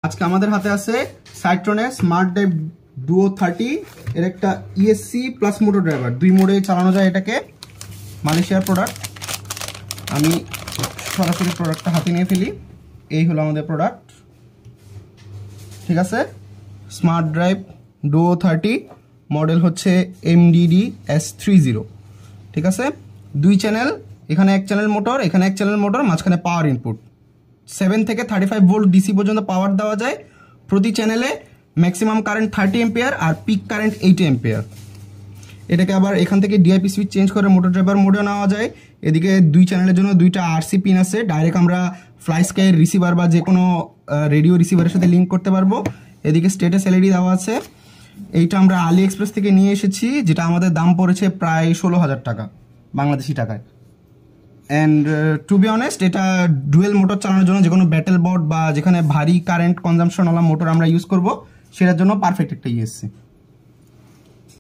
আজকে আমাদের হাতে আছে সাইট্রনের স্মার্ট ড্রাইভ ডুও 30 এর একটা ইএসসি প্লাস মোটর ড্রাইভার, 2 মোডে চালানো যায় এটাকে। মালয়েশিয়ার প্রোডাক্ট। আমি সরাসরি প্রোডাক্টটা হাতে নিয়ে ফেলি। এই হলো আমাদের প্রোডাক্ট, ঠিক আছে। স্মার্ট ড্রাইভ ডুও 30, মডেল হচ্ছে MDD-S30, ঠিক আছে। 2 চ্যানেল, এখানে 1 চ্যানেল মোটর, এখানে 1 চ্যানেল মোটর, মাঝখানে পাওয়ার ইনপুট। 7 থেকে 35 ভোল্ট ডিসি পর্যন্ত পাওয়ার দেওয়া যায়। প্রতি চ্যানেলে ম্যাক্সিমাম কারেন্ট 30 এম্পিয়ার আর পিক কারেন্ট 80 এম্পিয়ার। এটাকে আবার এখান থেকে ডিআইপি সুইচ চেঞ্জ করে মোটর ড্রাইভার মোডে নেওয়া যায়। এদিকে 2 চ্যানেলের জন্য 2টা আরসি পিন আছে, ডাইরেক্ট আমরা ফ্লাই স্কাই রিসিভার বা যে কোনো রেডিও রিসিভারের সাথে লিঙ্ক করতে পারবো। এদিকে স্ট্যাটাস এলইডি দেওয়া আছে। এইটা আমরা আলি এক্সপ্রেস থেকে নিয়ে এসেছি, যেটা আমাদের দাম পড়েছে প্রায় 16,000 টাকা বাংলাদেশি টাকায়। অ্যান্ড টু বি অনেস্ট, এটা ডুয়েল মোটর চালানোর জন্য, যে কোনো ব্যাটেল বোর্ড বা যেখানে ভারী কারেন্ট কনজাম্পশনওয়ালা মোটর আমরা ইউজ করব, সেটার জন্য পারফেক্ট একটা ইউএসসি।